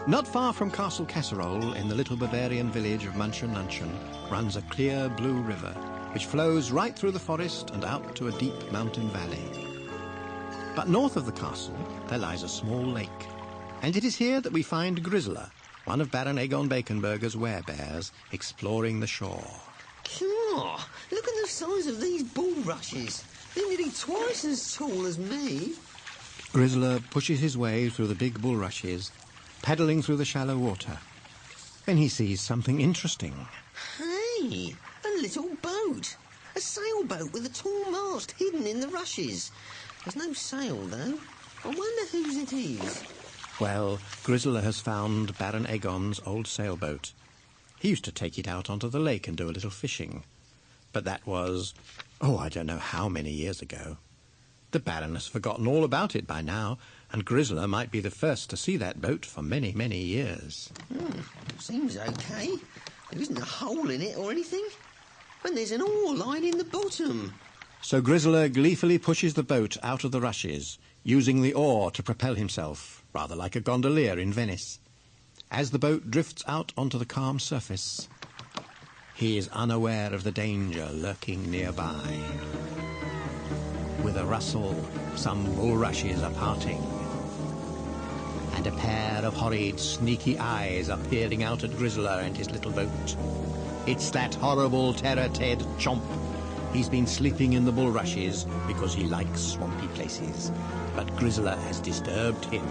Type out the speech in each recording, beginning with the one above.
Not far from Castle Casserole, in the little Bavarian village of Munchen, runs a clear blue river, which flows right through the forest and out to a deep mountain valley. But north of the castle, there lies a small lake, and it is here that we find Grizzler, one of Baron Egon Baconburger's werebears, exploring the shore. Oh, look at the size of these bulrushes. They're nearly twice as tall as me. Grizzler pushes his way through the big bulrushes, paddling through the shallow water. Then he sees something interesting. Hey, a little boat. A sailboat with a tall mast hidden in the rushes. There's no sail, though. I wonder whose it is. Well, Grizzler has found Baron Egon's old sailboat. He used to take it out onto the lake and do a little fishing. But that was, I don't know how many years ago. The Baron has forgotten all about it by now, and Grizzler might be the first to see that boat for many, many years. Seems okay. There isn't a hole in it or anything. And there's an oar line in the bottom. So Grizzler gleefully pushes the boat out of the rushes, using the oar to propel himself, rather like a gondolier in Venice. As the boat drifts out onto the calm surface, he is unaware of the danger lurking nearby. With a rustle, some bulrushes are parting, and a pair of horrid, sneaky eyes are peering out at Grizzler and his little boat. It's that horrible terror-Ted Chomp. He's been sleeping in the bulrushes because he likes swampy places, but Grizzler has disturbed him.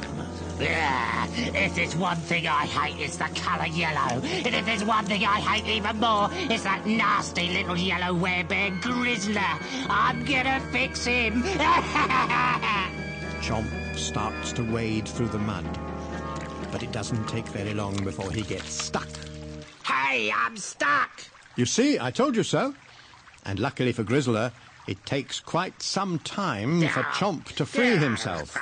If there's one thing I hate, it's the colour yellow. And if there's one thing I hate even more, it's that nasty little yellow werebear Grizzler. I'm gonna fix him. Chomp starts to wade through the mud, but it doesn't take very long before he gets stuck. Hey, I'm stuck. You see, I told you so. And luckily for Grizzler, it takes quite some time for Chomp to free himself.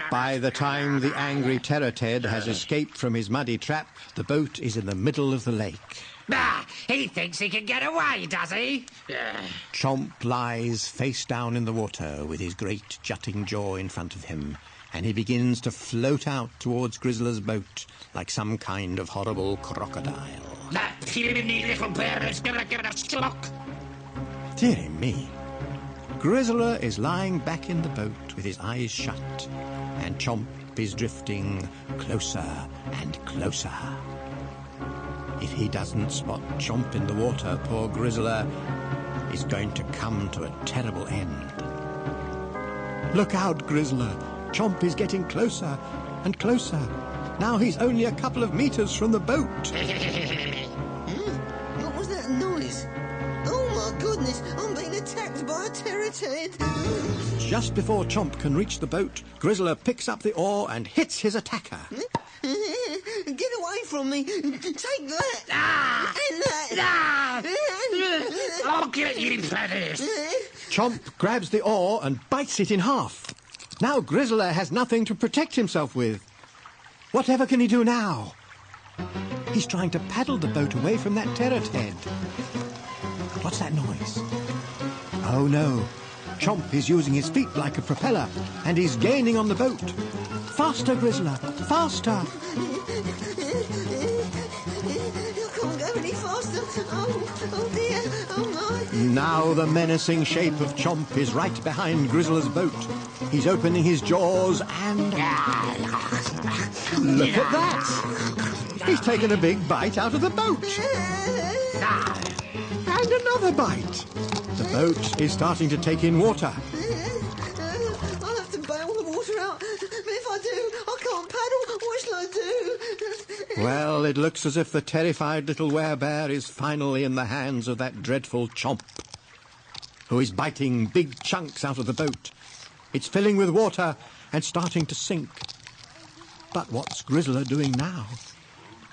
By the time the angry Terror-Ted has escaped from his muddy trap, the boat is in the middle of the lake. He thinks he can get away, does he? Chomp lies face down in the water with his great jutting jaw in front of him, and he begins to float out towards Grizzler's boat like some kind of horrible crocodile. That puny little bear is gonna get a shock. Dearie me. Grizzler is lying back in the boat with his eyes shut, and Chomp is drifting closer and closer. If he doesn't spot Chomp in the water, poor Grizzler is going to come to a terrible end. Look out, Grizzler. Chomp is getting closer and closer. Now he's only a couple of meters from the boat. What was that noise? Oh my goodness, I'm being attacked by a Terror-Ted. Just before Chomp can reach the boat, Grizzler picks up the oar and hits his attacker. Get away from me. Take that. And that. I'll get you for this. Chomp grabs the oar and bites it in half. Now Grizzler has nothing to protect himself with. Whatever can he do now? He's trying to paddle the boat away from that Terror-Ted. What's that noise? Oh no, Chomp is using his feet like a propeller, and he's gaining on the boat. Faster, Grizzler, faster! I can't go any faster. Oh dear, oh my. Now the menacing shape of Chomp is right behind Grizzler's boat. He's opening his jaws and... Look at that! He's taken a big bite out of the boat. And another bite. The boat is starting to take in water. I'll have to bail the water out. But if I do, I can't paddle. What shall I do? Well, it looks as if the terrified little werebear is finally in the hands of that dreadful Chomp, who is biting big chunks out of the boat. It's filling with water and starting to sink. But what's Grizzler doing now?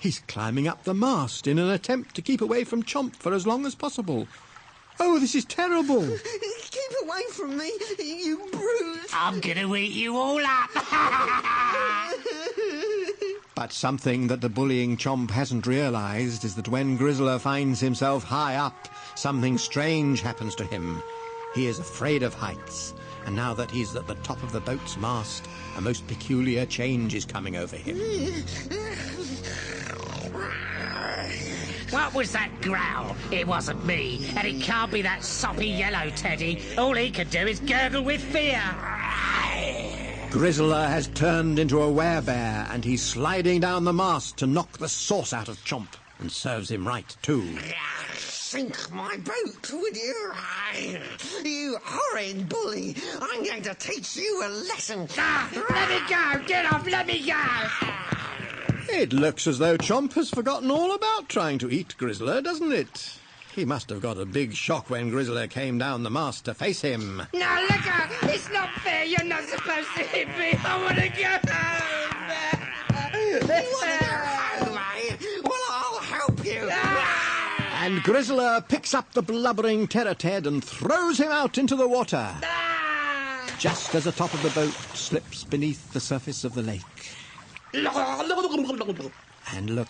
He's climbing up the mast in an attempt to keep away from Chomp for as long as possible. Oh, this is terrible. Keep away from me, you brute. I'm gonna eat you all up. But something that the bullying Chomp hasn't realized is that when Grizzler finds himself high up, something strange happens to him. He is afraid of heights, And now that he's at the top of the boat's mast, a most peculiar change is coming over him. What was that growl? It wasn't me, and it can't be that soppy yellow Teddy. All he can do is gurgle with fear. Grizzler has turned into a werebear, and he's sliding down the mast to knock the sauce out of Chomp, and serves him right, too. Sink my boat, would you? You horrid bully! I'm going to teach you a lesson. Let me go! Get off! Let me go! It looks as though Chomp has forgotten all about trying to eat Grizzler, doesn't it? He must have got a big shock when Grizzler came down the mast to face him. No, look out! It's not fair! You're not supposed to hit me! I want to go home! You want to go home, eh? Well, I'll help you. And Grizzler picks up the blubbering Terror-Ted and throws him out into the water. Just as the top of the boat slips beneath the surface of the lake. And look,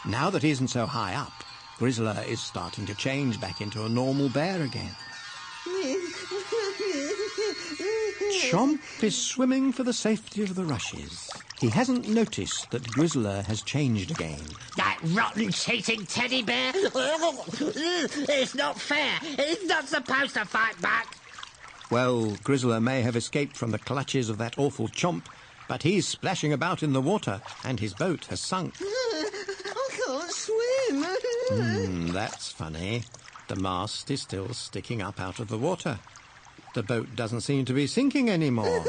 now that he isn't so high up, Grizzler is starting to change back into a normal bear again. Chomp is swimming for the safety of the rushes. He hasn't noticed that Grizzler has changed again. That rotten, cheating teddy bear! It's not fair! He's not supposed to fight back! Well, Grizzler may have escaped from the clutches of that awful Chomp, but he's splashing about in the water, and his boat has sunk. I can't swim. That's funny. The mast is still sticking up out of the water. The boat doesn't seem to be sinking anymore.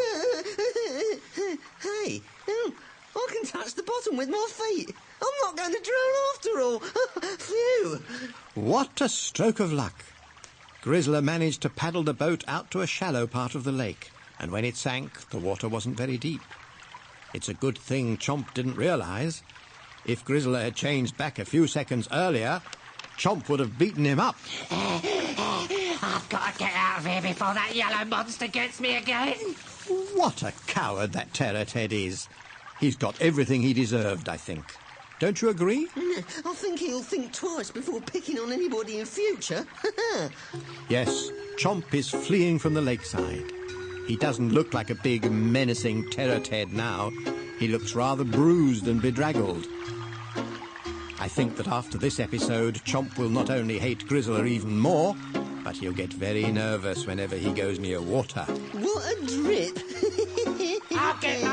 Hey, I can touch the bottom with my feet. I'm not going to drown after all. Phew. What a stroke of luck. Grizzler managed to paddle the boat out to a shallow part of the lake, and when it sank, the water wasn't very deep. It's a good thing Chomp didn't realise. If Grizzler had changed back a few seconds earlier, Chomp would have beaten him up. I've got to get out of here before that yellow monster gets me again. What a coward that Terror-Ted is. He's got everything he deserved, I think. Don't you agree? I think he'll think twice before picking on anybody in future. Yes, Chomp is fleeing from the lakeside. He doesn't look like a big, menacing Terror-Ted now. He looks rather bruised and bedraggled. I think that after this episode, Chomp will not only hate Grizzler even more, but he'll get very nervous whenever he goes near water. What a drip. I'll get